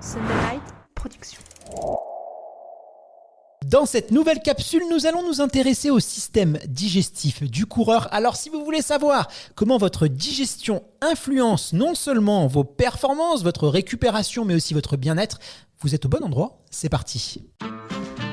Sunday Night Production. Dans cette nouvelle capsule, nous allons nous intéresser au système digestif du coureur. Alors si vous voulez savoir comment votre digestion influence non seulement vos performances, votre récupération, mais aussi votre bien-être, vous êtes au bon endroit. C'est parti.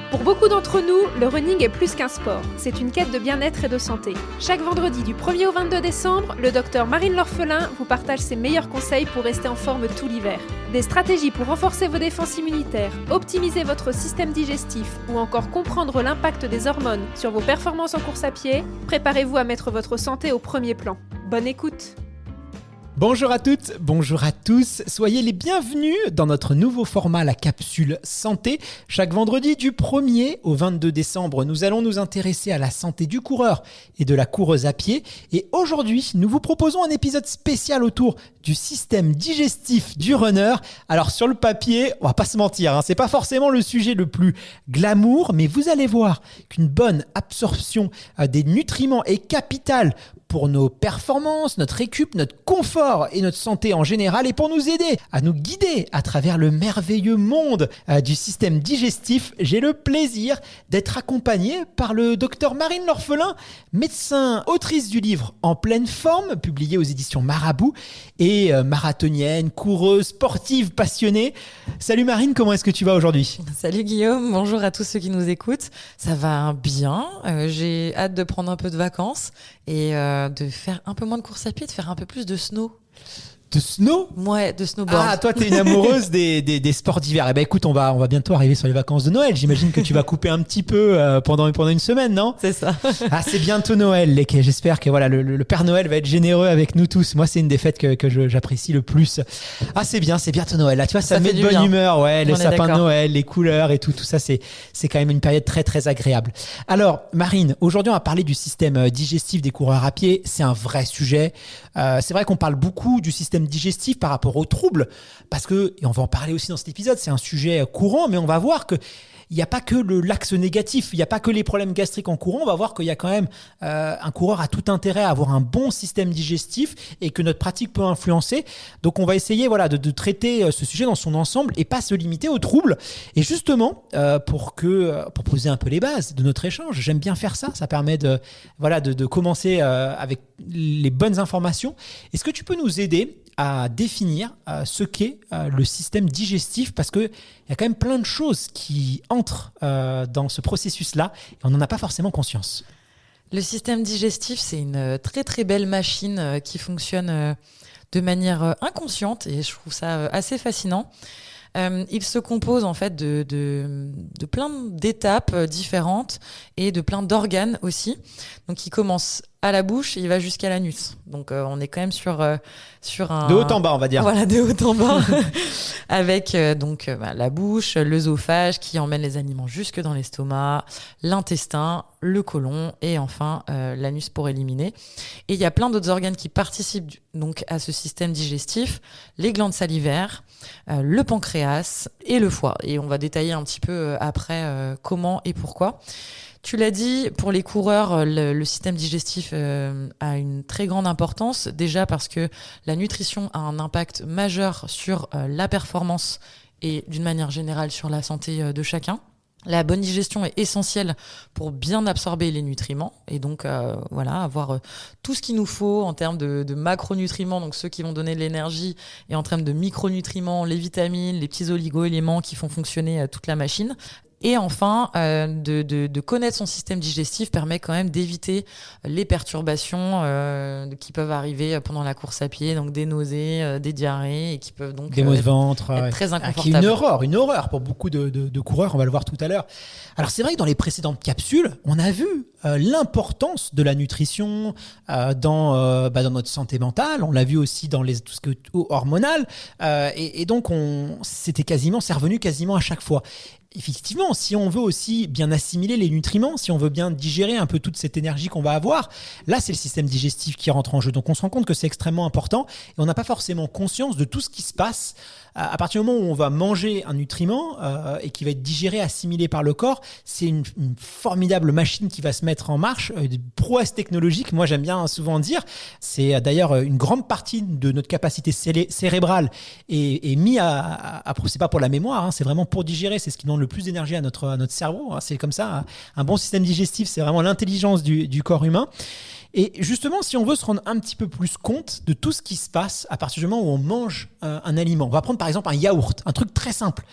Pour beaucoup d'entre nous, le running est plus qu'un sport. C'est une quête de bien-être et de santé. Chaque vendredi du 1er au 22 décembre, le docteur Marine L'Orphelin vous partage ses meilleurs conseils pour rester en forme tout l'hiver. Des stratégies pour renforcer vos défenses immunitaires, optimiser votre système digestif ou encore comprendre l'impact des hormones sur vos performances en course à pied, préparez-vous à mettre votre santé au premier plan. Bonne écoute! Bonjour à toutes, bonjour à tous, soyez les bienvenus dans notre nouveau format, la capsule santé. Chaque vendredi du 1er au 22 décembre, nous allons nous intéresser à la santé du coureur et de la coureuse à pied. Et aujourd'hui, nous vous proposons un épisode spécial autour du système digestif du runner. Alors sur le papier, on va pas se mentir, c'est pas forcément le sujet le plus glamour, mais vous allez voir qu'une bonne absorption des nutriments est capitale pour nos performances, notre récup, notre confort et notre santé en général, et pour nous aider à nous guider à travers le merveilleux monde du système digestif, j'ai le plaisir d'être accompagné par le docteur Marine L'Orphelin, médecin, autrice du livre En pleine forme, publié aux éditions Marabout, et marathonienne, coureuse, sportive, passionnée. Salut Marine, comment est-ce que tu vas aujourd'hui ? Salut Guillaume, bonjour à tous ceux qui nous écoutent. Ça va bien, j'ai hâte de prendre un peu de vacances et de faire un peu moins de course à pied, de faire un peu plus de snow. De snow ? Ouais, de snowboard. Ah, toi, t'es une amoureuse des sports d'hiver. Eh ben, écoute, on va bientôt arriver sur les vacances de Noël. J'imagine que tu vas couper un petit peu pendant une semaine, non ? C'est ça. Ah, c'est bientôt Noël, les gars. J'espère que voilà, le Père Noël va être généreux avec nous tous. Moi, c'est une des fêtes que j'apprécie le plus. Ah, c'est bientôt Noël. Là, tu vois, ça met de bonne bien. humeur. Ouais, les sapins de d'accord. Noël, les couleurs et tout ça, c'est quand même une période très, très agréable. Alors, Marine, aujourd'hui, on va parler du système digestif des coureurs à pied. C'est un vrai sujet. C'est vrai qu'on parle beaucoup du système digestif par rapport aux troubles, parce que, et on va en parler aussi dans cet épisode, c'est un sujet courant, mais on va voir que il n'y a pas que l'axe négatif, il n'y a pas que les problèmes gastriques en courant, on va voir qu'il y a quand même un coureur a tout intérêt à avoir un bon système digestif et que notre pratique peut influencer. Donc on va essayer de traiter ce sujet dans son ensemble et pas se limiter aux troubles. Et justement, pour poser un peu les bases de notre échange, j'aime bien faire ça, ça permet de commencer avec les bonnes informations. Est-ce que tu peux nous aider à définir ce qu'est le système digestif, parce qu'il y a quand même plein de choses qui entrent dans ce processus-là et on n'en a pas forcément conscience. Le système digestif, c'est une très très belle machine qui fonctionne de manière inconsciente et je trouve ça assez fascinant. Il se compose en fait de plein d'étapes différentes et de plein d'organes aussi. Donc il commence à la bouche et il va jusqu'à l'anus. Donc on est quand même sur un... De haut en bas, on va dire. Voilà, de haut en bas. Avec la bouche, l'œsophage qui emmène les aliments jusque dans l'estomac, l'intestin, le côlon et enfin l'anus pour éliminer. Et il y a plein d'autres organes qui participent donc à ce système digestif, les glandes salivaires, le pancréas et le foie. Et on va détailler un petit peu après comment et pourquoi. Tu l'as dit, pour les coureurs, le système digestif a une très grande importance. Déjà parce que la nutrition a un impact majeur sur la performance et d'une manière générale sur la santé de chacun. La bonne digestion est essentielle pour bien absorber les nutriments et donc avoir tout ce qu'il nous faut en termes de macronutriments, donc ceux qui vont donner de l'énergie, et en termes de micronutriments, les vitamines, les petits oligo-éléments qui font fonctionner toute la machine. Et enfin, de connaître son système digestif permet quand même d'éviter les perturbations qui peuvent arriver pendant la course à pied, donc des nausées, des diarrhées, et qui peuvent donc des maux de ventre, être très inconfortables. Qui est une horreur pour beaucoup de coureurs, on va le voir tout à l'heure. Alors c'est vrai que dans les précédentes capsules, on a vu l'importance de la nutrition dans notre santé mentale, on l'a vu aussi dans tout ce qui est hormonal, et donc c'est revenu quasiment à chaque fois. Effectivement, si on veut aussi bien assimiler les nutriments, si on veut bien digérer un peu toute cette énergie qu'on va avoir, là c'est le système digestif qui rentre en jeu. Donc on se rend compte que c'est extrêmement important et on n'a pas forcément conscience de tout ce qui se passe à partir du moment où on va manger un nutriment et qui va être digéré, assimilé par le corps. C'est une formidable machine qui va se mettre en marche, des prouesses technologiques, moi j'aime bien souvent dire. C'est d'ailleurs une grande partie de notre capacité cérébrale est mise c'est pas pour la mémoire, hein, c'est vraiment pour digérer, c'est ce qui demande le plus d'énergie à notre cerveau. Hein, c'est comme ça, un bon système digestif, c'est vraiment l'intelligence du corps humain. Et justement, si on veut se rendre un petit peu plus compte de tout ce qui se passe à partir du moment où on mange un aliment, on va prendre par exemple un yaourt, un truc très simple.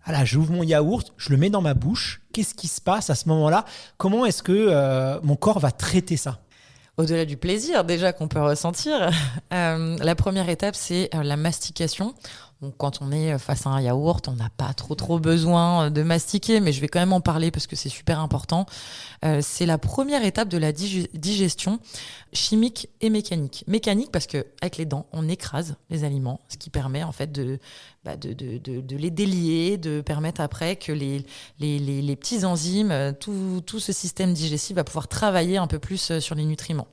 Voilà, j'ouvre mon yaourt, je le mets dans ma bouche. Qu'est-ce qui se passe à ce moment-là ? Comment est-ce que mon corps va traiter ça ? Au-delà du plaisir déjà qu'on peut ressentir, la première étape, c'est la mastication. Donc, quand on est face à un yaourt, on n'a pas trop besoin de mastiquer, mais je vais quand même en parler parce que c'est super important. C'est la première étape de la digestion chimique et mécanique. Mécanique parce que avec les dents, on écrase les aliments, ce qui permet en fait de les délier, de permettre après que les petits enzymes, tout ce système digestif va pouvoir travailler un peu plus sur les nutriments.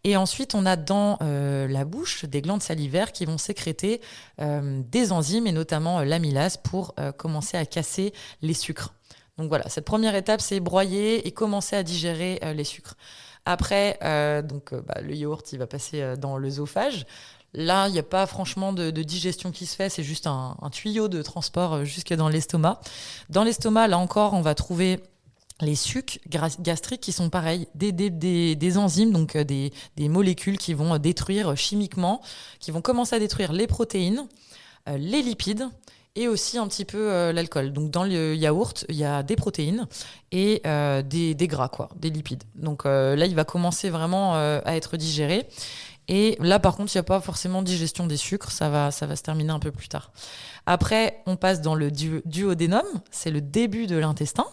Et ensuite, on a dans la bouche des glandes salivaires qui vont sécréter des enzymes et notamment l'amylase pour commencer à casser les sucres. Donc voilà, cette première étape, c'est broyer et commencer à digérer les sucres. Après, le yaourt, il va passer dans l'œsophage. Là, il n'y a pas franchement de digestion qui se fait, c'est juste un tuyau de transport jusque dans l'estomac. Dans l'estomac, là encore, on va trouver les sucs gastriques qui sont pareils, des enzymes, donc des molécules qui vont détruire chimiquement, qui vont commencer à détruire les protéines, les lipides et aussi un petit peu l'alcool. Donc dans le yaourt, il y a des protéines et des gras, des lipides. Donc là, il va commencer vraiment à être digéré. Et là, par contre, il n'y a pas forcément de digestion des sucres, ça va se terminer un peu plus tard. Après, on passe dans le duodénum, c'est le début de l'intestin.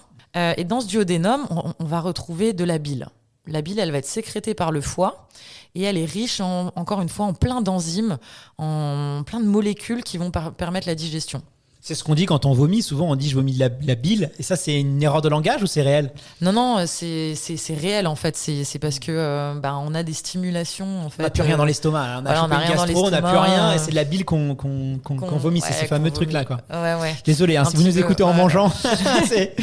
Et dans ce duodénum, on va retrouver de la bile. La bile, elle va être sécrétée par le foie et elle est riche, encore une fois, en plein d'enzymes, en plein de molécules qui vont permettre la digestion. C'est ce qu'on dit quand on vomit. Souvent, on dit « je vomis de la bile ». Et ça, c'est une erreur de langage ou c'est réel ? Non, c'est réel en fait. C'est parce que on a des stimulations. En fait, on n'a plus rien dans l'estomac. On a chopé une gastro, on n'a plus rien. Et c'est de la bile qu'on vomit. C'est ce fameux truc-là. Ouais. Désolé, si vous nous écoutez en mangeant. C'est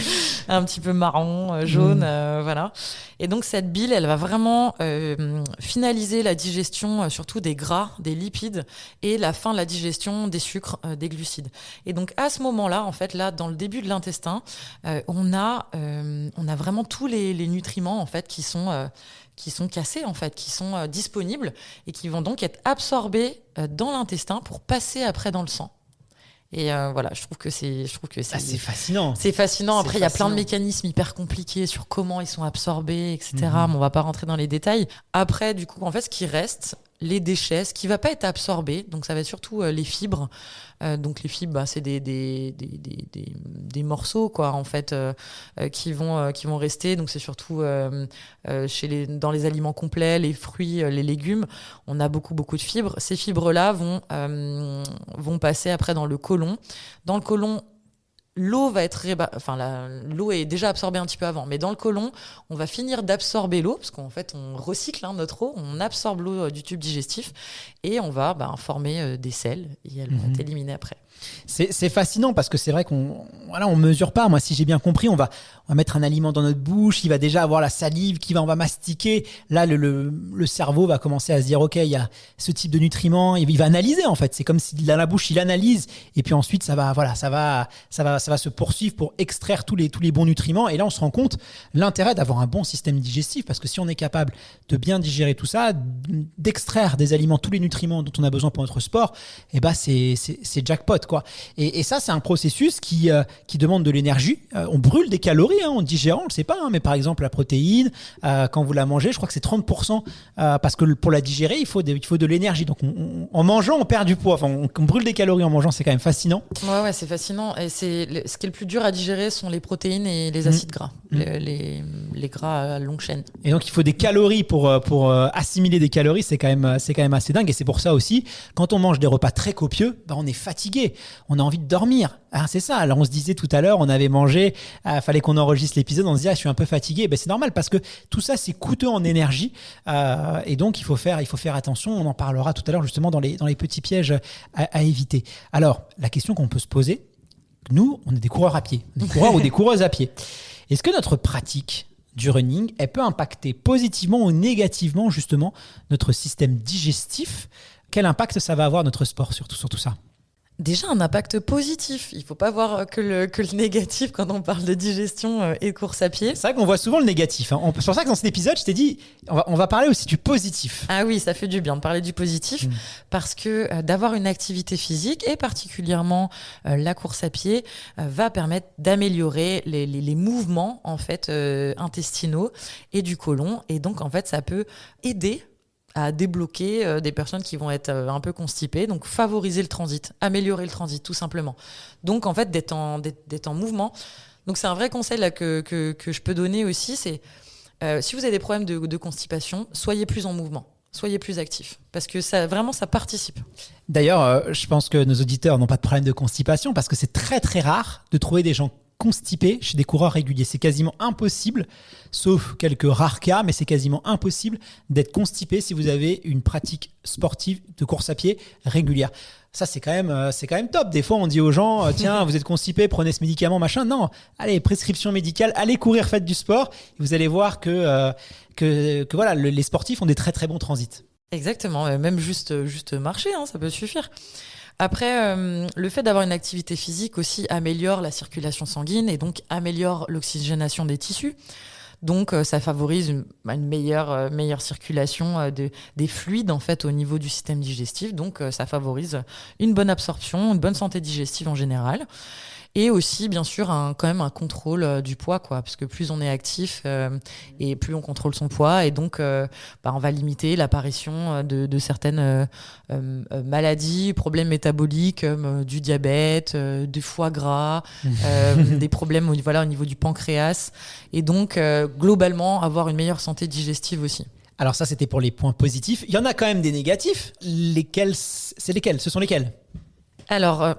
un petit peu marron, jaune, voilà. Et donc, cette bile, elle va vraiment finaliser la digestion, surtout des gras, des lipides, et la fin de la digestion des sucres, des glucides. Et donc, à ce moment-là, en fait, là, dans le début de l'intestin, on a vraiment tous les nutriments, en fait, qui sont cassés, en fait, qui sont disponibles et qui vont donc être absorbés dans l'intestin pour passer après dans le sang. Et voilà, je trouve que c'est c'est fascinant. C'est fascinant. Après, il y a plein de mécanismes hyper compliqués sur comment ils sont absorbés, etc. Mais on va pas rentrer dans les détails. Après, du coup, en fait, ce qui reste, les déchets, ce qui va pas être absorbé, donc ça va être surtout les fibres. Donc les fibres, c'est des morceaux, en fait, qui vont rester. Donc c'est surtout dans les aliments complets, les fruits, les légumes. On a beaucoup de fibres. Ces fibres-là vont passer après dans le côlon. Dans le côlon, l'eau va être l'eau est déjà absorbée un petit peu avant, mais dans le côlon, on va finir d'absorber l'eau parce qu'en fait, on recycle notre eau, on absorbe l'eau du tube digestif et on va former des selles et elles vont être éliminées après. C'est fascinant parce que c'est vrai on mesure pas. Moi, si j'ai bien compris, on va mettre un aliment dans notre bouche, il va déjà avoir la salive, on va mastiquer. Là, le cerveau va commencer à se dire, ok, il y a ce type de nutriments. Il va analyser en fait. C'est comme si dans la bouche, il analyse et puis ensuite ça va se poursuivre pour extraire tous les bons nutriments. Et là, on se rend compte l'intérêt d'avoir un bon système digestif parce que si on est capable de bien digérer tout ça, d'extraire des aliments tous les nutriments dont on a besoin pour notre sport, c'est jackpot, quoi. Et ça, c'est un processus qui demande de l'énergie. On brûle des calories en digérant, on ne le sait pas, mais par exemple la protéine, quand vous la mangez, je crois que c'est 30%, parce que pour la digérer, il faut de l'énergie. Donc en mangeant, on perd du poids. On brûle des calories en mangeant, c'est quand même fascinant. Ouais, c'est fascinant. Et ce qui est le plus dur à digérer sont les protéines et les acides gras, les gras à longue chaîne. Et donc il faut des calories pour assimiler des calories, c'est quand même assez dingue. Et c'est pour ça aussi, quand on mange des repas très copieux, on est fatigué. On a envie de dormir. C'est ça. Alors on se disait tout à l'heure, on avait mangé, fallait qu'on enregistre l'épisode, on se dit je suis un peu fatigué. C'est normal parce que tout ça c'est coûteux en énergie et donc il faut faire attention. On en parlera tout à l'heure justement dans les petits pièges à éviter. Alors la question qu'on peut se poser, nous on est des coureurs à pied, des coureurs ou des coureuses à pied. Est-ce que notre pratique du running, elle peut impacter positivement ou négativement justement notre système digestif. Quel impact ça va avoir notre sport sur tout ça? Déjà, un impact positif. Il ne faut pas voir que le négatif quand on parle de digestion et de course à pied. C'est vrai qu'on voit souvent le négatif. Hein. C'est pour ça que dans cet épisode, je t'ai dit, on va parler aussi du positif. Ah oui, ça fait du bien de parler du positif parce que d'avoir une activité physique et particulièrement la course à pied va permettre d'améliorer les mouvements en fait intestinaux et du côlon. Et donc, en fait, ça peut aider à débloquer des personnes qui vont être un peu constipées, donc favoriser le transit, améliorer le transit tout simplement. Donc en fait d'être en mouvement. Donc c'est un vrai conseil là, que je peux donner aussi, c'est si vous avez des problèmes de constipation, soyez plus en mouvement, soyez plus actifs, parce que ça participe. D'ailleurs, je pense que nos auditeurs n'ont pas de problème de constipation, parce que c'est très très rare de trouver des gens constipés chez des coureurs réguliers. C'est quasiment impossible, sauf quelques rares cas, mais c'est quasiment impossible d'être constipé si vous avez une pratique sportive de course à pied régulière. Ça, c'est quand même top. Des fois, on dit aux gens, tiens, vous êtes constipé, prenez ce médicament, machin. Non, allez, prescription médicale, allez courir, faites du sport. Et vous allez voir que voilà, les sportifs ont des très très bons transits. Exactement, même juste marcher, hein, ça peut suffire. Après, le fait d'avoir une activité physique aussi améliore la circulation sanguine et donc améliore l'oxygénation des tissus. Donc, ça favorise une meilleure circulation des fluides en fait au niveau du système digestif. Donc, ça favorise une bonne absorption, une bonne santé digestive en général. Et aussi, bien sûr, quand même un contrôle du poids, quoi, parce que plus on est actif et plus on contrôle son poids, et donc on va limiter l'apparition de certaines maladies, problèmes métaboliques, comme du diabète, du foie gras, des problèmes au niveau du pancréas, et donc globalement avoir une meilleure santé digestive aussi. Alors ça, c'était pour les points positifs. Il y en a quand même des négatifs. Ce sont lesquels ? Alors,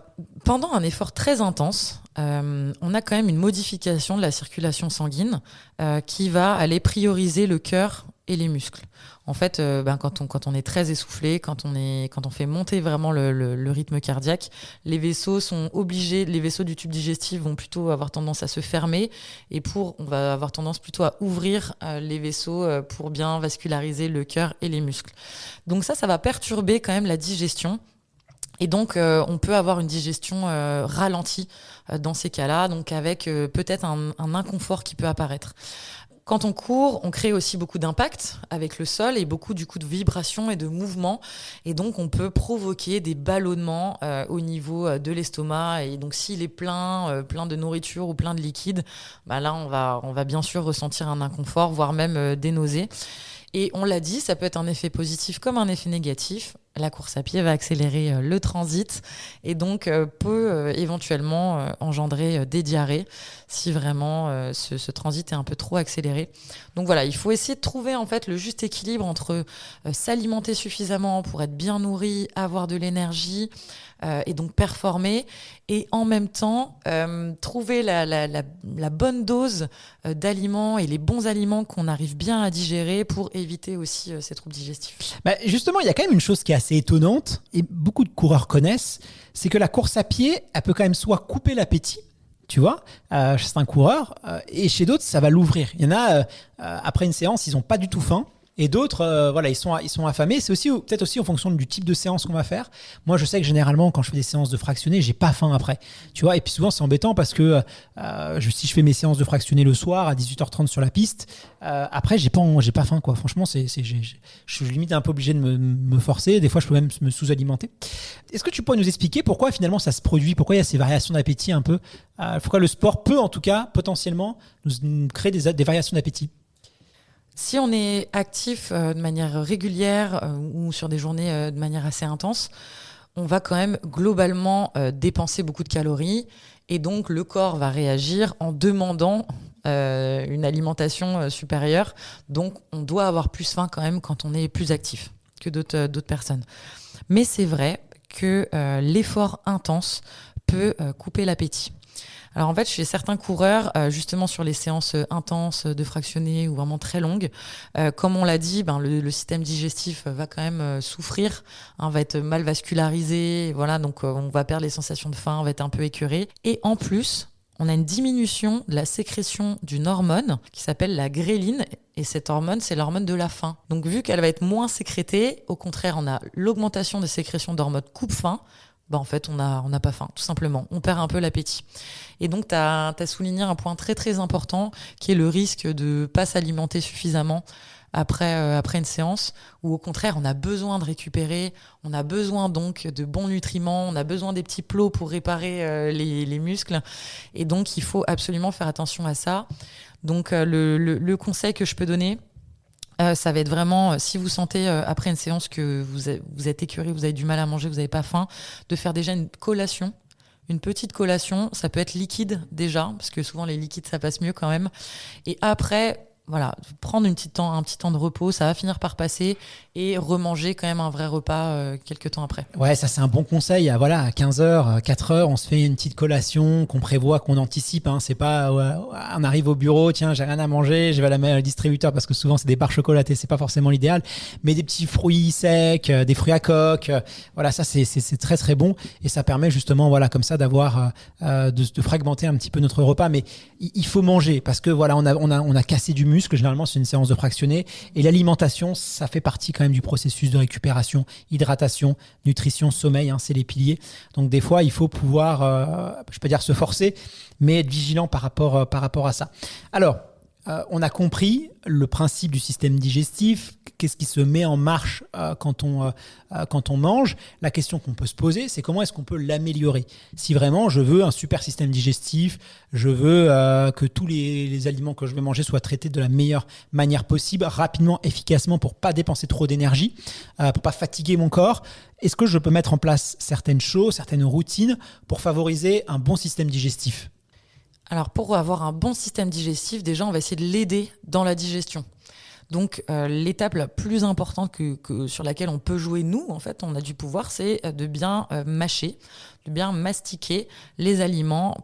pendant un effort très intense, on a quand même une modification de la circulation sanguine qui va aller prioriser le cœur et les muscles. En fait, quand on est très essoufflé, quand on fait monter vraiment le rythme cardiaque, les vaisseaux du tube digestif vont plutôt avoir tendance à se fermer et on va avoir tendance plutôt à ouvrir les vaisseaux pour bien vasculariser le cœur et les muscles. Donc ça va perturber quand même la digestion. Et donc, on peut avoir une digestion ralentie dans ces cas-là, donc avec peut-être un inconfort qui peut apparaître. Quand on court, on crée aussi beaucoup d'impact avec le sol et beaucoup du coup de vibrations et de mouvements. Et donc, on peut provoquer des ballonnements au niveau de l'estomac. Et donc, s'il est plein de nourriture ou plein de liquide, là, on va bien sûr ressentir un inconfort, voire même des nausées. Et on l'a dit, ça peut être un effet positif comme un effet négatif. La course à pied va accélérer le transit et donc peut éventuellement engendrer des diarrhées si vraiment ce transit est un peu trop accéléré. Donc voilà, il faut essayer de trouver en fait le juste équilibre entre s'alimenter suffisamment pour être bien nourri, avoir de l'énergie et donc performer, et en même temps trouver la bonne dose d'aliments et les bons aliments qu'on arrive bien à digérer pour éviter aussi ces troubles digestifs. Justement, il y a quand même une chose qui est assez étonnante et beaucoup de coureurs connaissent, c'est que la course à pied, elle peut quand même soit couper l'appétit, tu vois, chez certains coureurs, et chez d'autres, ça va l'ouvrir. Il y en a, après une séance, ils n'ont pas du tout faim. Et d'autres, ils sont affamés. C'est aussi peut-être aussi en fonction du type de séance qu'on va faire. Moi, je sais que généralement, quand je fais des séances de fractionnés, j'ai pas faim après. Tu vois. Et puis souvent, c'est embêtant parce que si je fais mes séances de fractionnés le soir à 18h30 sur la piste, après, j'ai pas faim, quoi. Franchement, je suis limite un peu obligé de me forcer. Des fois, je peux même me sous-alimenter. Est-ce que tu pourrais nous expliquer pourquoi finalement ça se produit, pourquoi il y a ces variations d'appétit un peu, pourquoi le sport peut en tout cas potentiellement nous créer des variations d'appétit? Si on est actif de manière régulière ou sur des journées de manière assez intense, on va quand même globalement dépenser beaucoup de calories, et donc le corps va réagir en demandant une alimentation supérieure. Donc on doit avoir plus faim quand même quand on est plus actif que d'autres personnes. Mais c'est vrai que l'effort intense peut couper l'appétit. Alors en fait, chez certains coureurs, justement sur les séances intenses de fractionnés ou vraiment très longues, comme on l'a dit, le système digestif va quand même souffrir, va être mal vascularisé, voilà, donc on va perdre les sensations de faim, on va être un peu écœuré. Et en plus, on a une diminution de la sécrétion d'une hormone qui s'appelle la gréline. Et cette hormone, c'est l'hormone de la faim. Donc, vu qu'elle va être moins sécrétée, au contraire, on a l'augmentation des sécrétions d'hormones coupe-faim. En fait, on n'a pas faim, tout simplement. On perd un peu l'appétit. Et donc, tu as souligné un point très, très important qui est le risque de ne pas s'alimenter suffisamment après une séance, où au contraire, on a besoin de récupérer, on a besoin donc de bons nutriments, on a besoin des petits plots pour réparer les muscles. Et donc, il faut absolument faire attention à ça. Donc, le conseil que je peux donner, ça va être vraiment, si vous sentez après une séance que vous êtes écœuré, vous avez du mal à manger, vous n'avez pas faim, de faire déjà une collation. Une petite collation, ça peut être liquide déjà, parce que souvent les liquides, ça passe mieux quand même. Et après, voilà, prendre un petit temps de repos, ça va finir par passer, et remanger quand même un vrai repas quelques temps après. Ouais, ça c'est un bon conseil. Voilà, à 15h, 4h, on se fait une petite collation qu'on prévoit, qu'on anticipe. C'est pas on arrive au bureau, tiens, j'ai rien à manger, je vais aller au distributeur, parce que souvent c'est des barres chocolatées, c'est pas forcément l'idéal. Mais des petits fruits secs, des fruits à coque, voilà, ça c'est très très bon, et ça permet justement, voilà, comme ça d'avoir de fragmenter un petit peu notre repas. Mais il faut manger, parce que voilà, on a cassé du muscle. Généralement, c'est une séance de fractionné, et l'alimentation, ça fait partie quand même du processus de récupération, hydratation, nutrition, sommeil, c'est les piliers. Donc des fois, il faut pouvoir, je peux dire se forcer, mais être vigilant par rapport à ça. Alors, on a compris le principe du système digestif, qu'est-ce qui se met en marche quand on mange. La question qu'on peut se poser, c'est comment est-ce qu'on peut l'améliorer. Si vraiment je veux un super système digestif, je veux que tous les aliments que je vais manger soient traités de la meilleure manière possible, rapidement, efficacement, pour pas dépenser trop d'énergie, pour pas fatiguer mon corps. Est-ce que je peux mettre en place certaines choses, certaines routines pour favoriser un bon système digestif ? Alors, pour avoir un bon système digestif, déjà, on va essayer de l'aider dans la digestion. Donc, l'étape la plus importante sur laquelle on peut jouer, nous, en fait, on a du pouvoir, c'est de bien mâcher, de bien mastiquer les aliments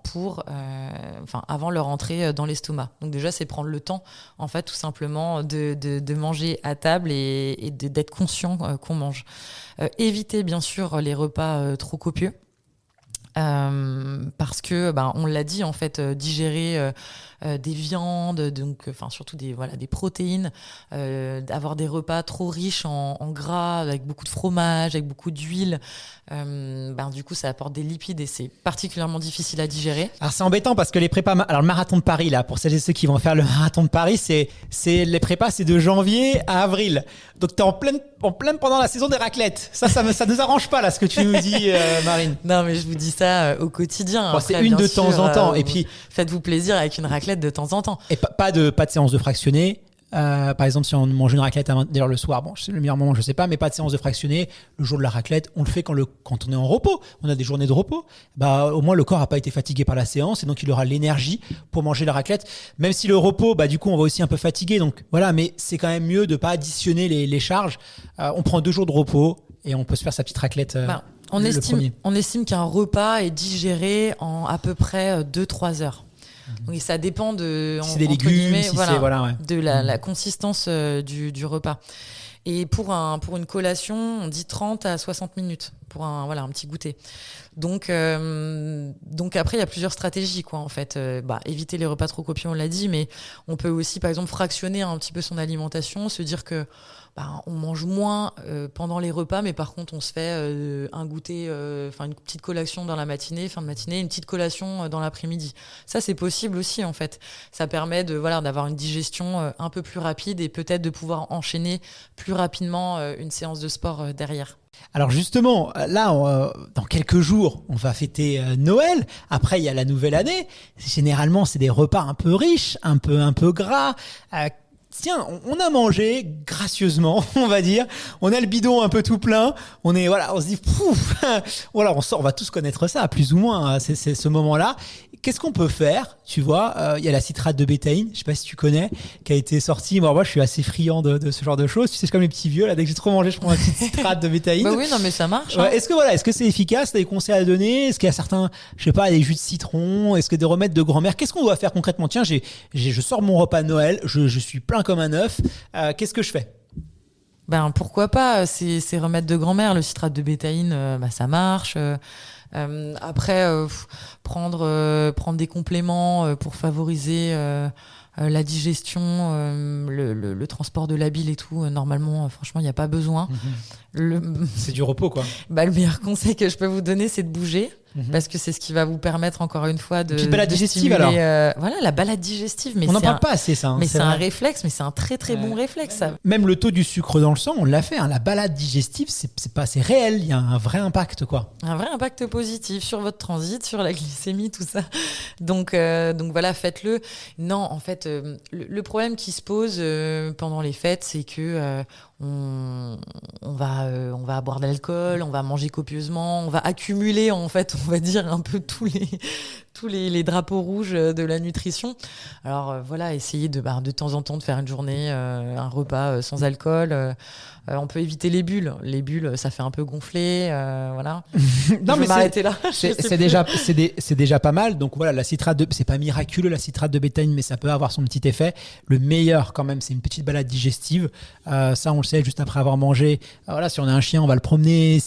avant leur entrée dans l'estomac. Donc déjà, c'est prendre le temps, en fait, tout simplement, de manger à table et d'être conscient qu'on mange. Éviter, bien sûr, les repas trop copieux. Parce que on l'a dit, en fait, digérer des viandes, donc surtout des protéines, avoir des repas trop riches en gras, avec beaucoup de fromage, avec beaucoup d'huile, du coup ça apporte des lipides et c'est particulièrement difficile à digérer. Alors c'est embêtant parce que les prépas, alors le marathon de Paris, là, pour celles et ceux qui vont faire le marathon de Paris, c'est les prépas, c'est de janvier à avril, donc t'es en pleine pendant la saison des raclettes. Ça nous arrange pas là, ce que tu nous dis, Marine. Non, mais je vous dis ça au quotidien. Bon, après, c'est une de temps en temps, et puis faites-vous plaisir avec une raclette de temps en temps. Et pas de séance de fractionné. Par exemple, si on mange une raclette d'ailleurs le soir, c'est le meilleur moment, je sais pas, mais pas de séance de fractionné. Le jour de la raclette, on le fait quand on est en repos. On a des journées de repos. Au moins le corps a pas été fatigué par la séance, et donc il aura l'énergie pour manger la raclette. Même si le repos, du coup, on va aussi un peu fatiguer. Donc voilà, mais c'est quand même mieux de pas additionner les charges. On prend 2 jours de repos et on peut se faire sa petite raclette. On estime qu'un repas est digéré en à peu près 2-3 heures. Donc ça dépend de si c'est des légumes, de la consistance du repas. Et pour une collation, on dit 30 à 60 minutes pour un petit goûter. Donc après, il y a plusieurs stratégies, en fait. Éviter les repas trop copieux, on l'a dit, mais on peut aussi, par exemple, fractionner un petit peu son alimentation, se dire que on mange moins pendant les repas, mais par contre, on se fait un goûter, une petite collation dans la matinée, fin de matinée, une petite collation dans l'après-midi. Ça, c'est possible aussi, en fait. Ça permet d'avoir une digestion un peu plus rapide et peut-être de pouvoir enchaîner plus rapidement une séance de sport derrière. Alors justement, là, dans quelques jours, on va fêter Noël. Après, il y a la nouvelle année. Généralement, c'est des repas un peu riches, un peu gras. Tiens, on a mangé gracieusement, on va dire. On a le bidon un peu tout plein. On se dit, voilà, on va tous connaître ça, plus ou moins. C'est ce moment-là. Qu'est-ce qu'on peut faire ? Tu vois, il y a la citrate de bétaïne, je sais pas si tu connais, qui a été sortie. Moi, je suis assez friand de ce genre de choses. Tu sais, c'est comme les petits vieux. Là, dès que j'ai trop mangé, je prends ma petite citrate de bétaïne. Oui, non, mais ça marche. Est-ce que c'est efficace ? T'as des conseils à donner ? Est-ce qu'il y a certains, je sais pas, des jus de citron ? Est-ce que des remèdes de grand-mère ? Qu'est-ce qu'on doit faire concrètement ? Tiens, je sors mon repas de Noël, je suis plein comme un œuf. Qu'est-ce que je fais ? Pourquoi pas ? Ces remèdes de grand-mère, le citrate de bétaïne, ça marche. Après, prendre des compléments pour favoriser la digestion, le transport de la bile et tout. Normalement, franchement, il n'y a pas besoin. C'est du repos, quoi. Le meilleur conseil que je peux vous donner, c'est de bouger. Parce que c'est ce qui va vous permettre encore une fois de. Une petite balade digestive stimuler, alors. Voilà, la balade digestive. Mais on n'en parle pas assez, ça. Mais c'est un réflexe, mais c'est un très très bon réflexe. Ça. Même le taux du sucre dans le sang, on l'a fait. La balade digestive, c'est réel. Il y a un vrai impact, quoi. Un vrai impact positif sur votre transit, sur la glycémie, tout ça. Donc voilà, faites-le. Non, en fait, le problème qui se pose pendant les fêtes, c'est que on va boire de l'alcool, on va manger copieusement, on va accumuler en fait, on va dire un peu tous les drapeaux rouges de la nutrition. Alors voilà, essayez de temps en temps de faire une journée, un repas sans alcool. On peut éviter les bulles. Les bulles, ça fait un peu gonfler, voilà. Non, mais m'arrêter là. C'est déjà pas mal. Donc voilà, la citrate c'est pas miraculeux la citrate de bétaïne, mais ça peut avoir son petit effet. Le meilleur quand même, c'est une petite balade digestive. Ça, on le sait juste après avoir mangé. Voilà, si on a un chien, on va le promener.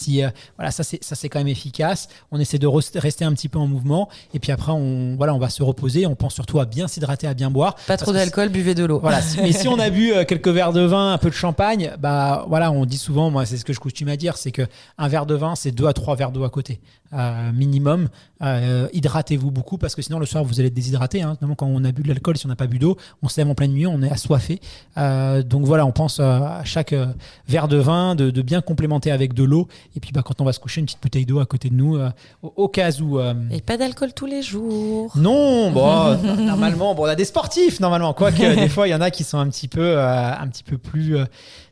Voilà, ça c'est quand même efficace. On essaie de rester un petit peu en mouvement. Et puis après, on va se reposer. On pense surtout à bien s'hydrater, à bien boire. Pas trop d'alcool, buvez de l'eau. Voilà. Mais si on a bu quelques verres de vin, un peu de champagne, voilà, on dit souvent, moi c'est ce que je coutume à dire, c'est que un verre de vin, c'est 2 à 3 verres d'eau à côté, minimum. Hydratez-vous beaucoup parce que sinon le soir vous allez être déshydraté. Notamment quand on a bu de l'alcool, si on n'a pas bu d'eau, on se lève en pleine nuit, on est assoiffé. Donc voilà, on pense à chaque verre de vin de bien complémenter avec de l'eau. Et puis quand on va se coucher, une petite bouteille d'eau à côté de nous, au cas où. Et pas d'alcool tous les jours. Non, normalement, on a des sportifs normalement. Quoique des fois il y en a qui sont un petit peu plus.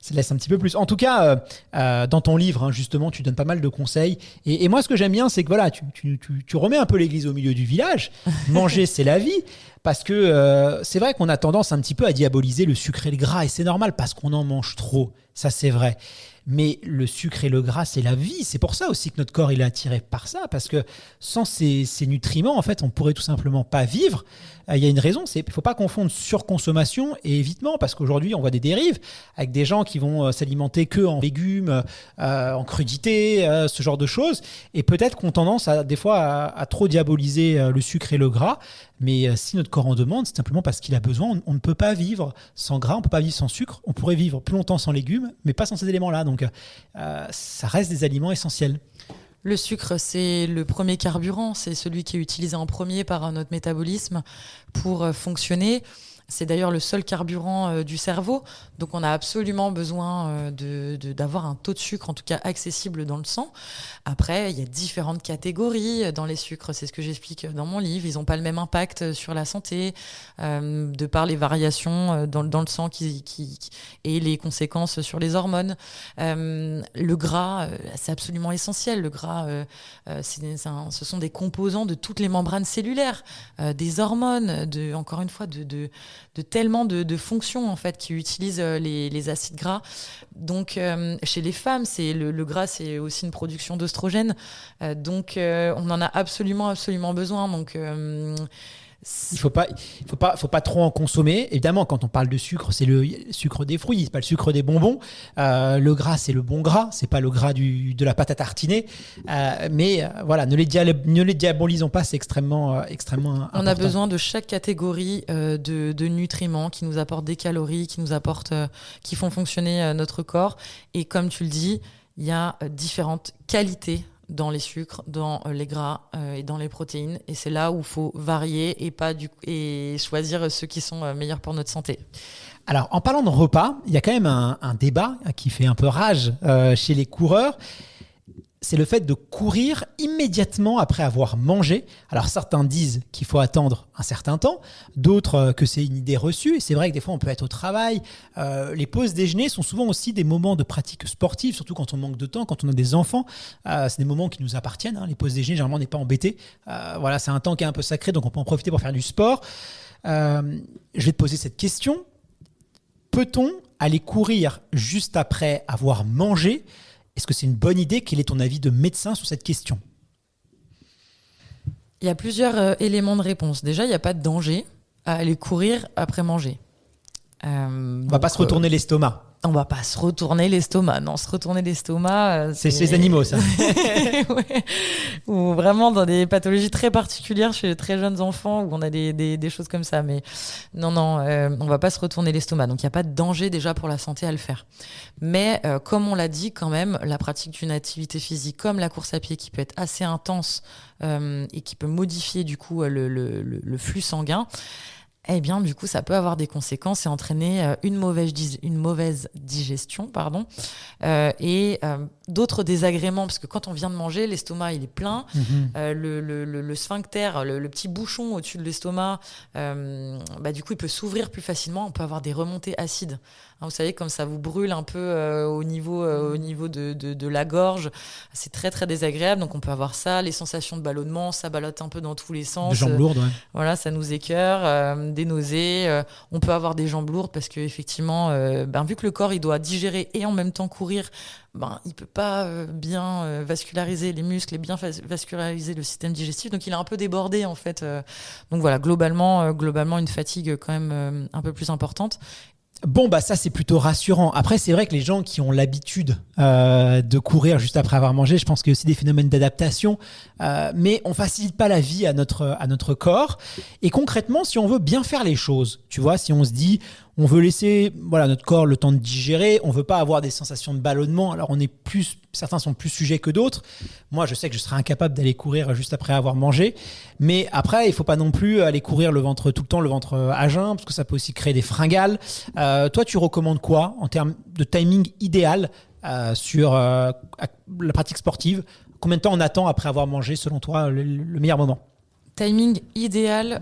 Ça laisse un petit peu plus. En tout cas, dans ton livre, justement, tu donnes pas mal de conseils. Et moi, ce que j'aime bien, c'est que voilà, tu remets un peu l'église au milieu du village. Manger, c'est la vie. Parce que c'est vrai qu'on a tendance un petit peu à diaboliser le sucre et le gras. Et c'est normal parce qu'on en mange trop. Ça, c'est vrai. Mais le sucre et le gras, c'est la vie. C'est pour ça aussi que notre corps il est attiré par ça. Parce que sans ces nutriments, en fait, on pourrait tout simplement pas vivre. Il y a une raison, il ne faut pas confondre surconsommation et évitement. Parce qu'aujourd'hui, on voit des dérives avec des gens qui vont s'alimenter que en légumes, en crudités, ce genre de choses. Et peut-être qu'on a tendance des fois à trop diaboliser le sucre et le gras. Mais si notre corps en demande, c'est simplement parce qu'il a besoin. On ne peut pas vivre sans gras, on ne peut pas vivre sans sucre. On pourrait vivre plus longtemps sans légumes, mais pas sans ces éléments-là. Donc, ça reste des aliments essentiels. Le sucre, c'est le premier carburant. C'est celui qui est utilisé en premier par notre métabolisme pour fonctionner. C'est d'ailleurs le seul carburant du cerveau. Donc, on a absolument besoin d'avoir un taux de sucre, en tout cas accessible dans le sang. Après, il y a différentes catégories dans les sucres. C'est ce que j'explique dans mon livre. Ils n'ont pas le même impact sur la santé, de par les variations dans le sang et les conséquences sur les hormones. Le gras, c'est absolument essentiel. Le gras, ce sont des composants de toutes les membranes cellulaires, des hormones, encore une fois, de tellement de fonctions en fait qui utilisent les acides gras. Donc chez les femmes, le gras, c'est aussi une production d'oestrogène. Donc on en a absolument besoin. Donc il faut pas trop en consommer. Évidemment, quand on parle de sucre, c'est le sucre des fruits, c'est pas le sucre des bonbons. Le gras, c'est le bon gras, c'est pas le gras de la pâte à tartiner. Mais voilà, ne les diabolisons pas, c'est extrêmement important. On a besoin de chaque catégorie de nutriments qui nous apportent des calories, qui font fonctionner notre corps. Et comme tu le dis, il y a différentes qualités dans les sucres, dans les gras et dans les protéines. Et c'est là où il faut varier et choisir ceux qui sont meilleurs pour notre santé. Alors, en parlant de repas, il y a quand même un débat qui fait un peu rage chez les coureurs. C'est le fait de courir immédiatement après avoir mangé. Alors certains disent qu'il faut attendre un certain temps, d'autres que c'est une idée reçue. Et c'est vrai que des fois on peut être au travail. Les pauses déjeuner sont souvent aussi des moments de pratique sportive, surtout quand on manque de temps, quand on a des enfants. C'est des moments qui nous appartiennent. Les pauses déjeuner, généralement on n'est pas embêté. Voilà, c'est un temps qui est un peu sacré, donc on peut en profiter pour faire du sport. Je vais te poser cette question. Peut-on aller courir juste après avoir mangé ? Est-ce que c'est une bonne idée ? Quel est ton avis de médecin sur cette question ? Il y a plusieurs éléments de réponse. Déjà, il n'y a pas de danger à aller courir après manger. On ne va pas se retourner l'estomac. On va pas se retourner l'estomac. Non, se retourner l'estomac... c'est chez les animaux, ça. Ouais. Ou vraiment dans des pathologies très particulières chez les très jeunes enfants où on a des choses comme ça. Mais non, on va pas se retourner l'estomac. Donc, il n'y a pas de danger déjà pour la santé à le faire. Mais comme on l'a dit quand même, la pratique d'une activité physique comme la course à pied qui peut être assez intense et qui peut modifier du coup le flux sanguin, eh bien, du coup, ça peut avoir des conséquences et entraîner une mauvaise digestion, et d'autres désagréments, parce que quand on vient de manger, l'estomac, il est plein. Le sphincter, le petit bouchon au-dessus de l'estomac, du coup, il peut s'ouvrir plus facilement. On peut avoir des remontées acides. Vous savez, comme ça vous brûle un peu au niveau de la gorge. C'est très, très désagréable. Donc, on peut avoir ça, les sensations de ballonnement, ça ballotte un peu dans tous les sens. De jambes lourdes, ouais. Voilà, ça nous écœure, des nausées. On peut avoir des jambes lourdes parce qu'effectivement, vu que le corps, il doit digérer et en même temps courir, il ne peut pas bien vasculariser les muscles et bien vasculariser le système digestif. Donc, il est un peu débordé, en fait. Donc, voilà, globalement, une fatigue quand même un peu plus importante. Bon, ça, c'est plutôt rassurant. Après, c'est vrai que les gens qui ont l'habitude de courir juste après avoir mangé, je pense qu'il y a aussi des phénomènes d'adaptation, mais on facilite pas la vie à notre corps. Et concrètement, si on veut bien faire les choses, tu vois, si on se dit, on veut laisser notre corps le temps de digérer, on veut pas avoir des sensations de ballonnement. Alors, certains sont plus sujets que d'autres. Moi, je sais que je serais incapable d'aller courir juste après avoir mangé. Mais après, il faut pas non plus aller courir tout le temps, le ventre à jeun, parce que ça peut aussi créer des fringales. Toi, tu recommandes quoi en termes de timing idéal sur la pratique sportive? Combien de temps on attend après avoir mangé, selon toi, le meilleur moment? Timing idéal,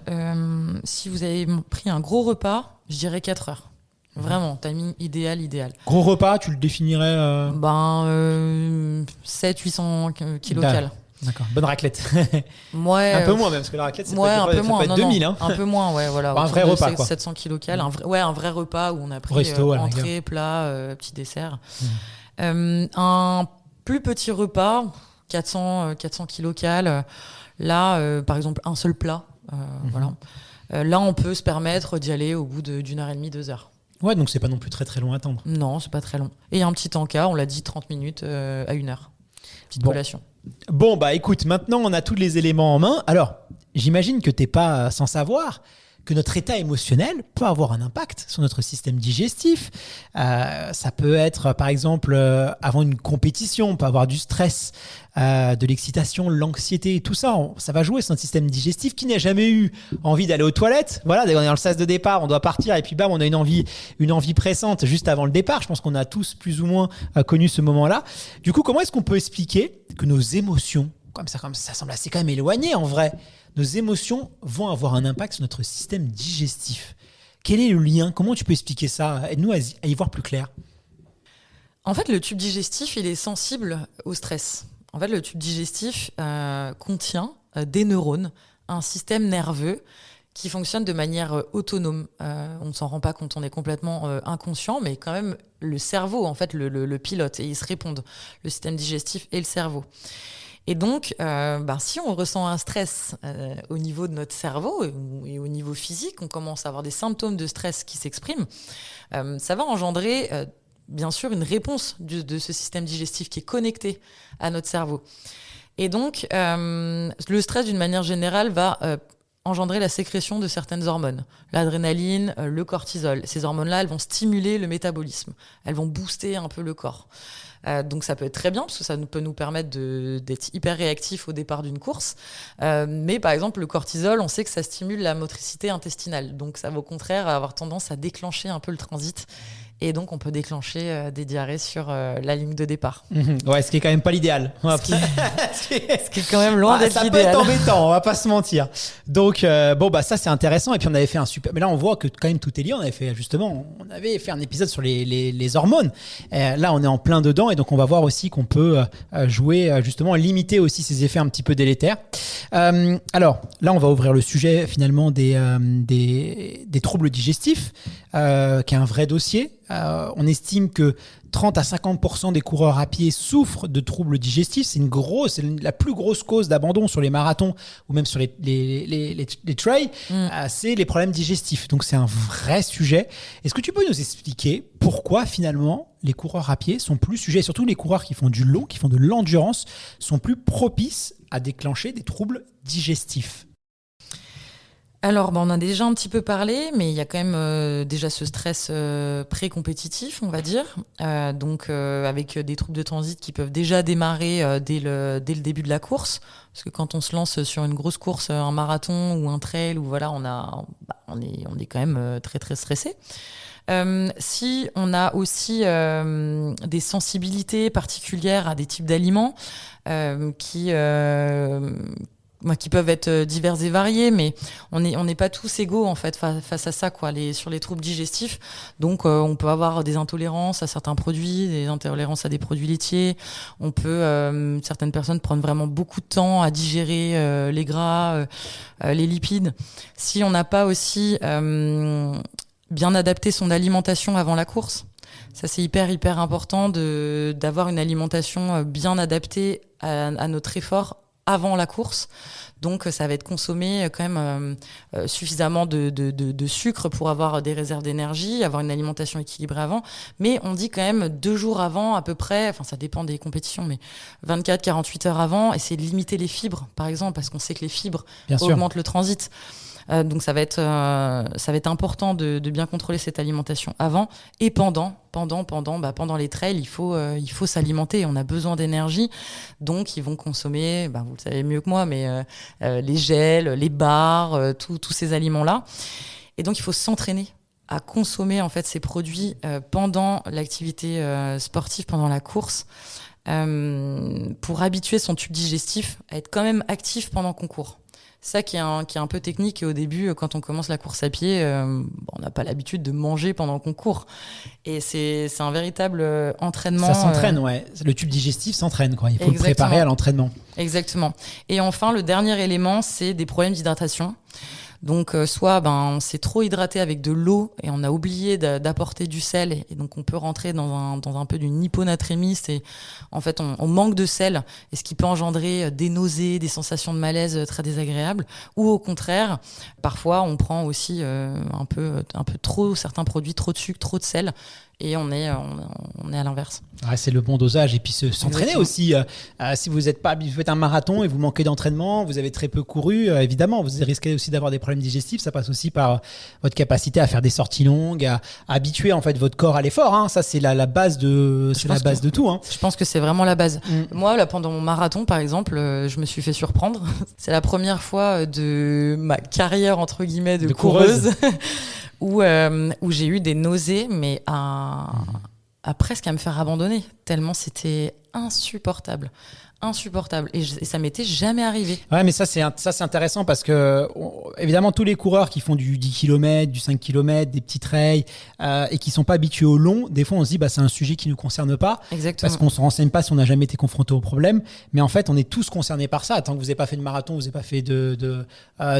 si vous avez pris un gros repas, je dirais 4 heures. Vraiment, timing idéal. Gros repas, tu le définirais 700-800 kilocalories. D'accord, bonne raclette. Ouais, un peu moins même, parce que la raclette, ça peut être 2000. Hein. Un peu moins, ouais, voilà. Un vrai repas, quoi. 700 kilocalories, un vrai repas où on a pris Resto, entrée, plat, petit dessert. Un plus petit repas, 400 kilocalories. Là, par exemple, un seul plat. Voilà. Là, on peut se permettre d'y aller au bout d'une heure et demie, 2 heures. Ouais, donc c'est pas non plus très très long à attendre. Non, c'est pas très long. Et un petit encas, on l'a dit, 30 minutes à 1 heure. Petite collation. Bon, écoute, maintenant on a tous les éléments en main. Alors, j'imagine que t'es pas sans savoir que notre état émotionnel peut avoir un impact sur notre système digestif. Ça peut être, par exemple, avant une compétition, on peut avoir du stress, de l'excitation, l'anxiété, tout ça. Ça va jouer sur notre système digestif. Qui n'a jamais eu envie d'aller aux toilettes? Voilà, on est dans le sas de départ, on doit partir et puis bam, on a une envie pressante juste avant le départ. Je pense qu'on a tous plus ou moins connu ce moment-là. Du coup, comment est-ce qu'on peut expliquer que nos émotions, comme ça semble assez quand même éloigné en vrai, nos émotions vont avoir un impact sur notre système digestif? Quel est le lien? Comment tu peux expliquer ça? Aide-nous à y voir plus clair. En fait, le tube digestif, il est sensible au stress. En fait, le tube digestif contient des neurones, un système nerveux qui fonctionne de manière autonome. On ne s'en rend pas compte, on est complètement inconscient, mais quand même, le cerveau, en fait, le pilote, et ils se répondent, le système digestif et le cerveau. Et donc, si on ressent un stress au niveau de notre cerveau et au niveau physique, on commence à avoir des symptômes de stress qui s'expriment, ça va engendrer, bien sûr, une réponse de ce système digestif qui est connecté à notre cerveau. Et donc, le stress, d'une manière générale, va engendrer la sécrétion de certaines hormones. L'adrénaline, le cortisol. Ces hormones-là, elles vont stimuler le métabolisme. Elles vont booster un peu le corps. Donc ça peut être très bien parce que ça peut nous permettre d'être hyper réactifs au départ d'une course. Mais par exemple, le cortisol, on sait que ça stimule la motricité intestinale. Donc ça va au contraire avoir tendance à déclencher un peu le transit. Et donc, on peut déclencher des diarrhées sur la ligne de départ. Ouais, ce qui est quand même pas l'idéal. Ce qui est quand même loin d'être l'idéal. Ça peut être embêtant, on va pas se mentir. Donc, ça, c'est intéressant. Et puis, on avait fait un super... Mais là, on voit que quand même tout est lié. On avait fait un épisode sur les hormones. Là, on est en plein dedans. Et donc, on va voir aussi qu'on peut jouer, justement, limiter aussi ces effets un petit peu délétères. Alors, là, on va ouvrir le sujet, finalement, des troubles digestifs. qui est un vrai dossier. On estime que 30 à 50% des coureurs à pied souffrent de troubles digestifs. C'est la plus grosse cause d'abandon sur les marathons ou même sur les trails. C'est les problèmes digestifs. Donc c'est un vrai sujet. Est-ce que tu peux nous expliquer pourquoi finalement les coureurs à pied sont plus sujets, et surtout les coureurs qui font du long, qui font de l'endurance, sont plus propices à déclencher des troubles digestifs? Alors, on a déjà un petit peu parlé, mais il y a quand même déjà ce stress pré-compétitif, on va dire. Avec des troubles de transit qui peuvent déjà démarrer dès le début de la course. Parce que quand on se lance sur une grosse course, un marathon ou un trail, ou voilà, on est quand même très très stressé. Si on a aussi des sensibilités particulières à des types d'aliments qui peuvent être divers et variés, mais on n'est pas tous égaux en fait face à ça, quoi, sur les troubles digestifs. Donc on peut avoir des intolérances à certains produits, des intolérances à des produits laitiers. On peut certaines personnes prendre vraiment beaucoup de temps à digérer les gras, les lipides. Si on n'a pas aussi bien adapté son alimentation avant la course, ça c'est hyper important d'avoir une alimentation bien adaptée à notre effort avant la course. Donc ça va être consommé quand même suffisamment de sucre pour avoir des réserves d'énergie, avoir une alimentation équilibrée avant. Mais on dit quand même 2 jours avant à peu près, enfin ça dépend des compétitions, mais 24-48 heures avant, essayer de limiter les fibres par exemple, parce qu'on sait que les fibres augmentent le transit. Donc ça va être important de bien contrôler cette alimentation avant et pendant les trails. Il faut s'alimenter, on a besoin d'énergie, donc ils vont consommer, vous le savez mieux que moi, mais les gels, les bars, tous ces aliments là, et donc il faut s'entraîner à consommer en fait ces produits pendant l'activité sportive, pendant la course, pour habituer son tube digestif à être quand même actif pendant qu'on court. Ça qui est un peu technique, et au début, quand on commence la course à pied, on n'a pas l'habitude de manger pendant qu'on court. Et c'est un véritable entraînement. Ça s'entraîne, ouais. Le tube digestif s'entraîne, quoi. Il faut le préparer à l'entraînement. Exactement. Et enfin, le dernier élément, c'est des problèmes d'hydratation. Donc soit on s'est trop hydraté avec de l'eau et on a oublié d'apporter du sel, et donc on peut rentrer dans un peu d'une hyponatrémie, et en fait on manque de sel, et ce qui peut engendrer des nausées, des sensations de malaise très désagréables, ou au contraire parfois on prend aussi un peu trop certains produits, trop de sucre, trop de sel, et on est à l'inverse. Ouais, c'est le bon dosage, et puis s'entraîner aussi. Si vous faites un marathon et vous manquez d'entraînement, vous avez très peu couru, évidemment, vous risquez aussi d'avoir des problèmes digestifs. Ça passe aussi par votre capacité à faire des sorties longues, à habituer en fait votre corps à l'effort. Hein. Ça, c'est la base de tout. Hein. Je pense que c'est vraiment la base. Moi, là, pendant mon marathon, par exemple, je me suis fait surprendre. C'est la première fois de ma carrière entre guillemets de coureuse. Où j'ai eu des nausées, mais à presque à me faire abandonner, tellement c'était insupportable. Et ça m'était jamais arrivé. Ouais, mais ça c'est intéressant, parce que évidemment tous les coureurs qui font du 10 km, du 5 km, des petits trails et qui sont pas habitués au long, des fois on se dit c'est un sujet qui nous concerne pas. Exactement. Parce qu'on se renseigne pas si on n'a jamais été confronté au problème, mais en fait on est tous concernés par ça. Tant que vous n'avez pas fait de marathon, vous n'avez pas fait de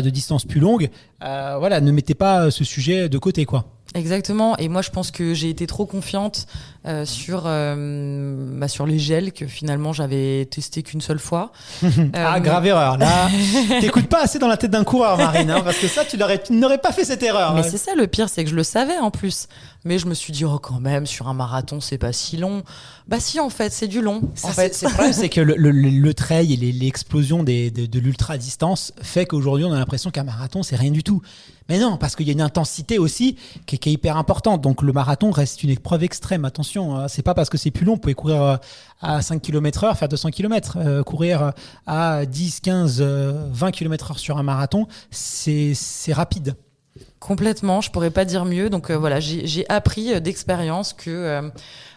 distance plus longue, ne mettez pas ce sujet de côté, quoi. Exactement. Et moi, je pense que j'ai été trop confiante sur les gels, que finalement j'avais testé qu'une seule fois. Grave erreur. Là, t'écoutes pas assez dans la tête d'un coureur, Marine, parce que ça, tu n'aurais pas fait cette erreur. Mais c'est ça le pire, c'est que je le savais en plus. Mais je me suis dit, quand même, sur un marathon, c'est pas si long. Bah si, en fait, c'est du long. Le problème, c'est que le trail et l'explosion de l'ultra-distance fait qu'aujourd'hui, on a l'impression qu'un marathon, c'est rien du tout. Mais non, parce qu'il y a une intensité aussi qui est hyper importante. Donc le marathon reste une épreuve extrême. Attention, c'est pas parce que c'est plus long. Vous pouvez courir à 5 km/h, faire 200 km. Courir à 10, 15, 20 km/h sur un marathon, c'est rapide. Complètement, je pourrais pas dire mieux. Donc j'ai appris d'expérience que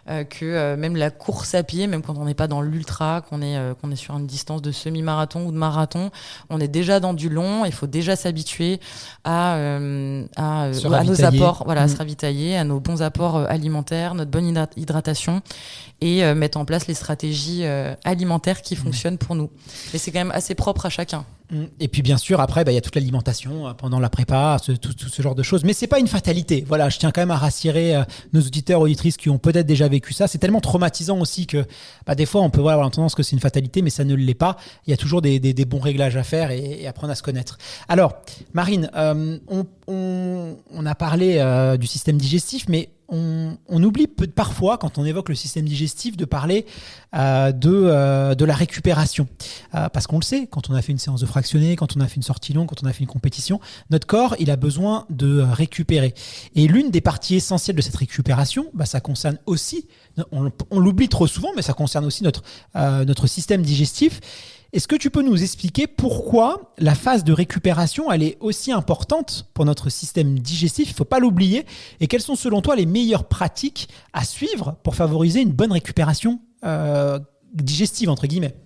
même la course à pied, même quand on n'est pas dans l'ultra, qu'on est sur une distance de semi-marathon ou de marathon, on est déjà dans du long. Il faut déjà s'habituer à nos apports, à se ravitailler, à nos bons apports alimentaires, notre bonne hydratation, et mettre en place les stratégies alimentaires qui fonctionnent pour nous. Et c'est quand même assez propre à chacun. Et puis bien sûr, après, il y a toute l'alimentation pendant la prépa, tout ce genre de choses. Mais c'est pas une fatalité. Voilà, je tiens quand même à rassurer nos auditeurs, auditrices qui ont peut-être déjà vécu ça. C'est tellement traumatisant aussi que des fois, on peut avoir tendance que c'est une fatalité, mais ça ne l'est pas. Il y a toujours des bons réglages à faire et apprendre à se connaître. Alors, Marine, on a parlé du système digestif, mais on oublie parfois, quand on évoque le système digestif, de parler de la récupération. Parce qu'on le sait, quand on a fait une séance de fractionné, quand on a fait une sortie longue, quand on a fait une compétition, notre corps, il a besoin de récupérer. Et l'une des parties essentielles de cette récupération, ça concerne aussi, on l'oublie trop souvent, mais ça concerne aussi notre système digestif. Est-ce que tu peux nous expliquer pourquoi la phase de récupération elle est aussi importante pour notre système digestif? Il ne faut pas l'oublier. Et quelles sont selon toi les meilleures pratiques à suivre pour favoriser une bonne récupération digestive, entre guillemets?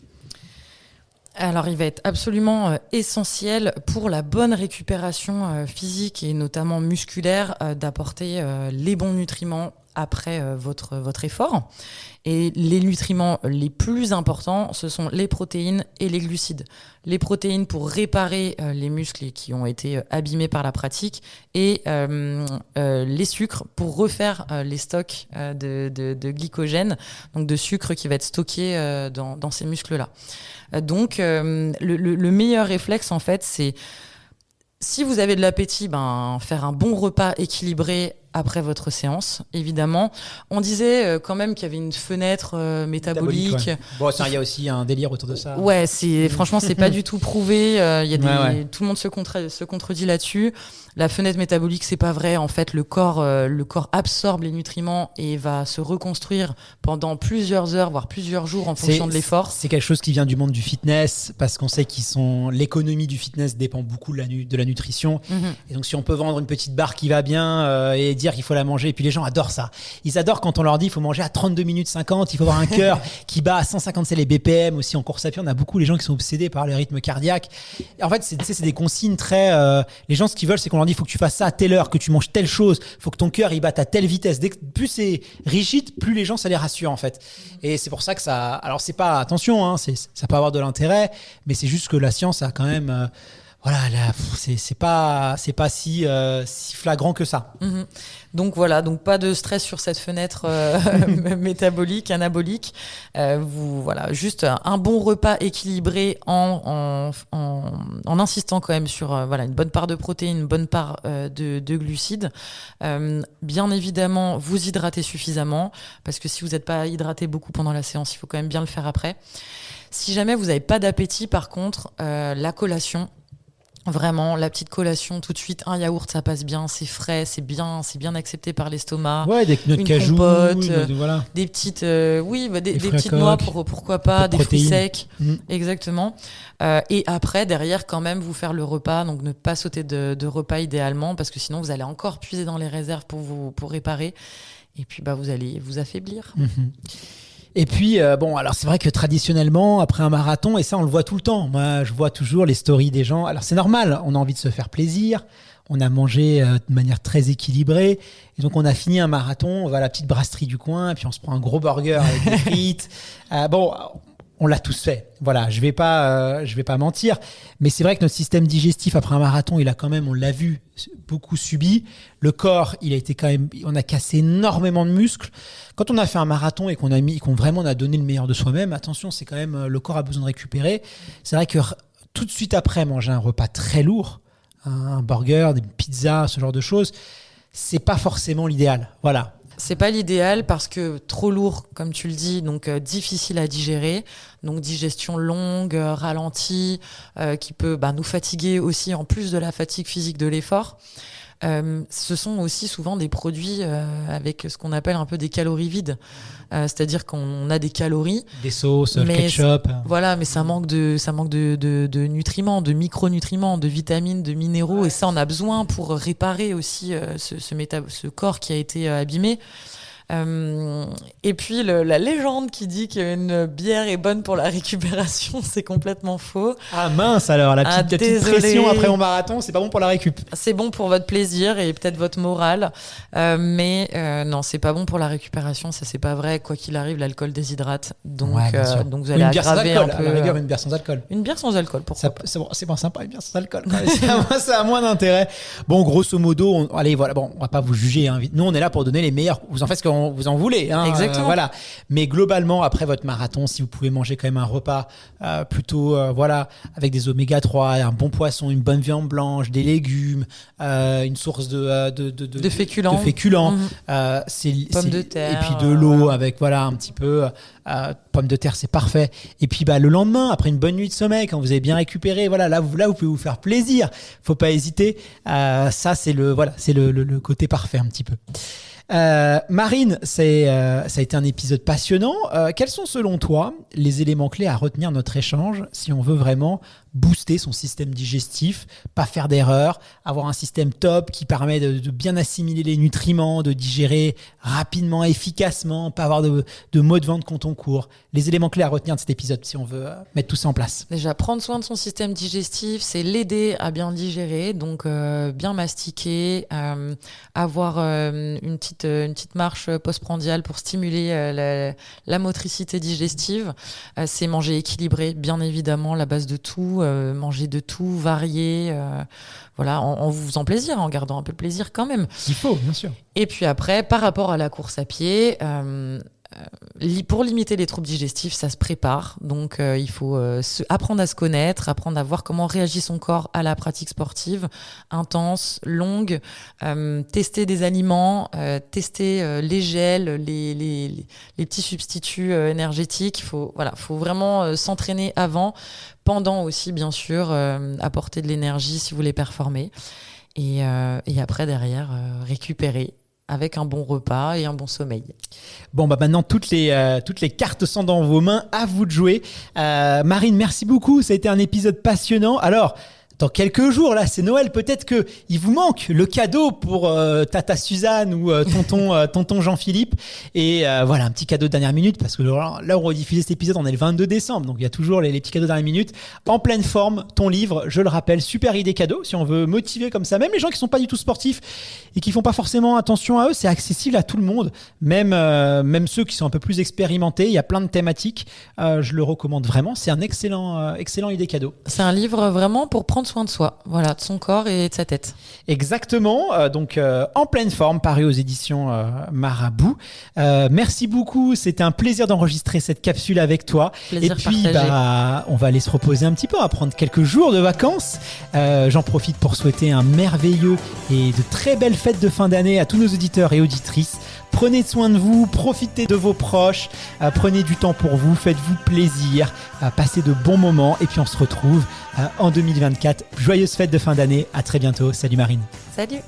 Alors, il va être absolument essentiel pour la bonne récupération physique et notamment musculaire d'apporter les bons nutriments après votre effort. Et les nutriments les plus importants, ce sont les protéines et les glucides. Les protéines pour réparer les muscles qui ont été abîmés par la pratique et les sucres pour refaire les stocks de glycogène, donc de sucre qui va être stocké dans ces muscles-là. Donc, le meilleur réflexe, en fait, c'est si vous avez de l'appétit, faire un bon repas équilibré après votre séance, évidemment. On disait quand même qu'il y avait une fenêtre métabolique. Ouais. Bon, il y a aussi un délire autour de ça. Ouais, franchement, c'est pas du tout prouvé. Tout le monde se contredit là-dessus. La fenêtre métabolique, c'est pas vrai. En fait, le corps absorbe les nutriments et va se reconstruire pendant plusieurs heures, voire plusieurs jours en fonction de l'effort. C'est quelque chose qui vient du monde du fitness, parce qu'on sait l'économie du fitness dépend beaucoup de la nutrition. Et donc, si on peut vendre une petite barre qui va bien et dire qu'il faut la manger, et puis les gens adorent ça. Ils adorent quand on leur dit qu'il faut manger à 32 minutes 50, il faut avoir un cœur qui bat à 150, c'est les BPM aussi en course à pied. On a beaucoup les gens qui sont obsédés par le rythme cardiaque. Et en fait, c'est des consignes très... les gens, ce qu'ils veulent, c'est qu'on leur dit il faut que tu fasses ça à telle heure, que tu manges telle chose, il faut que ton cœur il batte à telle vitesse. Plus c'est rigide, plus les gens, ça les rassure en fait. Et c'est pour ça que ça... Alors c'est pas... Attention, ça peut avoir de l'intérêt, mais c'est juste que la science a quand même... c'est pas si flagrant que ça. Donc pas de stress sur cette fenêtre métabolique, anabolique. Juste un bon repas équilibré en insistant quand même sur une bonne part de protéines, une bonne part de glucides. Bien évidemment, vous hydratez suffisamment, parce que si vous n'êtes pas hydraté beaucoup pendant la séance, il faut quand même bien le faire après. Si jamais vous n'avez pas d'appétit, par contre, la collation, vraiment, la petite collation tout de suite, un yaourt, ça passe bien, c'est frais, c'est bien accepté par l'estomac. Ouais, des noix de cajou, compote, voilà. des petites, des petites noix, pourquoi pas, des fruits secs, exactement. Et après, derrière, quand même, vous faire le repas, donc ne pas sauter de repas idéalement, parce que sinon vous allez encore puiser dans les réserves pour réparer, et puis vous allez vous affaiblir. Et puis, alors c'est vrai que traditionnellement, après un marathon, et ça on le voit tout le temps, moi je vois toujours les stories des gens, alors c'est normal, on a envie de se faire plaisir, on a mangé de manière très équilibrée, et donc on a fini un marathon, on va à la petite brasserie du coin, puis on se prend un gros burger avec des frites. On l'a tous fait. Voilà, je vais pas mentir, mais c'est vrai que notre système digestif après un marathon, il a quand même, on l'a vu, beaucoup subi. Le corps, on a cassé énormément de muscles. Quand on a fait un marathon et qu'on a donné le meilleur de soi-même, attention, c'est quand même, le corps a besoin de récupérer. C'est vrai que tout de suite après manger un repas très lourd, un burger, des pizzas, ce genre de choses, c'est pas forcément l'idéal. Voilà. C'est pas l'idéal parce que trop lourd, comme tu le dis, donc difficile à digérer, donc digestion longue, ralentie, qui peut nous fatiguer aussi en plus de la fatigue physique de l'effort. Ce sont aussi souvent des produits avec ce qu'on appelle un peu des calories vides, c'est-à-dire qu'on a des calories, des sauces, ketchup. Voilà, mais ça manque de nutriments, de micronutriments, de vitamines, de minéraux, et ça on a besoin pour réparer aussi ce corps qui a été abîmé. Et puis la légende qui dit qu'une bière est bonne pour la récupération, c'est complètement faux. Ah mince alors, la petite pression après mon marathon, c'est pas bon pour la récup. C'est bon pour votre plaisir et peut-être votre morale, mais non, c'est pas bon pour la récupération, ça c'est pas vrai. Quoi qu'il arrive, l'alcool déshydrate, donc vous allez aggraver un peu. À la rigueur, une bière sans alcool. Une bière sans alcool, pourquoi pas. C'est pas sympa, une bière sans alcool. Ça a moins d'intérêt. Bon, grosso modo, allez, voilà, bon, on va pas vous juger. Hein. Nous, on est là pour donner les meilleurs. Vous en faites ce que vous en voulez. Hein, exactement. Voilà. Mais globalement, après votre marathon, si vous pouvez manger quand même un repas plutôt, avec des oméga 3, un bon poisson, une bonne viande blanche, des légumes, une source de féculents. Pommes de terre. Et puis de l'eau avec, un petit peu. Pommes de terre, c'est parfait. Et puis le lendemain, après une bonne nuit de sommeil, quand vous avez bien récupéré, là vous pouvez vous faire plaisir. Faut pas hésiter. Ça c'est le côté parfait un petit peu. Marine, ça a été un épisode passionnant. Quels sont selon toi les éléments clés à retenir de notre échange si on veut vraiment booster son système digestif, pas faire d'erreurs, avoir un système top qui permet de bien assimiler les nutriments, de digérer rapidement, efficacement, pas avoir de maux de ventre quand on court. Les éléments clés à retenir de cet épisode si on veut mettre tout ça en place. Déjà, prendre soin de son système digestif, c'est l'aider à bien digérer, donc bien mastiquer, avoir une petite marche postprandiale pour stimuler la motricité digestive. C'est manger équilibré, bien évidemment, la base de tout. Manger de tout, varier, en vous faisant plaisir, en gardant un peu de plaisir quand même. Il faut, bien sûr. Et puis après, par rapport à la course à pied, pour limiter les troubles digestifs, ça se prépare. Donc, il faut apprendre à se connaître, apprendre à voir comment réagit son corps à la pratique sportive, intense, longue, tester des aliments, tester les gels, les petits substituts énergétiques. Il faut vraiment s'entraîner avant, pendant aussi, bien sûr, apporter de l'énergie si vous voulez performer. Et après, derrière, récupérer avec un bon repas et un bon sommeil. Bon, maintenant, toutes les cartes sont dans vos mains. À vous de jouer. Marine, merci beaucoup. Ça a été un épisode passionnant. Alors, dans quelques jours, là, c'est Noël. Peut-être qu'il vous manque le cadeau pour Tata Suzanne ou tonton Jean-Philippe. Et un petit cadeau de dernière minute. Parce que là, où on rediffuse cet épisode, on est le 22 décembre. Donc, il y a toujours les petits cadeaux de dernière minute. En pleine forme, ton livre, je le rappelle, super idée cadeau. Si on veut motiver comme ça, même les gens qui ne sont pas du tout sportifs et qui ne font pas forcément attention à eux, c'est accessible à tout le monde. Même ceux qui sont un peu plus expérimentés. Il y a plein de thématiques. Je le recommande vraiment. C'est un excellent idée cadeau. C'est un livre vraiment pour prendre soin de soi, de son corps et de sa tête. Exactement, en pleine forme, paru aux éditions Marabout. Merci beaucoup, c'était un plaisir d'enregistrer cette capsule avec toi. Plaisir et puis, partagé. on va aller se reposer un petit peu, on va prendre quelques jours de vacances. J'en profite pour souhaiter un merveilleux et de très belles fêtes de fin d'année à tous nos auditeurs et auditrices. Prenez soin de vous, profitez de vos proches, prenez du temps pour vous, faites-vous plaisir, passez de bons moments et puis on se retrouve en 2024. Joyeuses fêtes de fin d'année, à très bientôt. Salut Marine. Salut.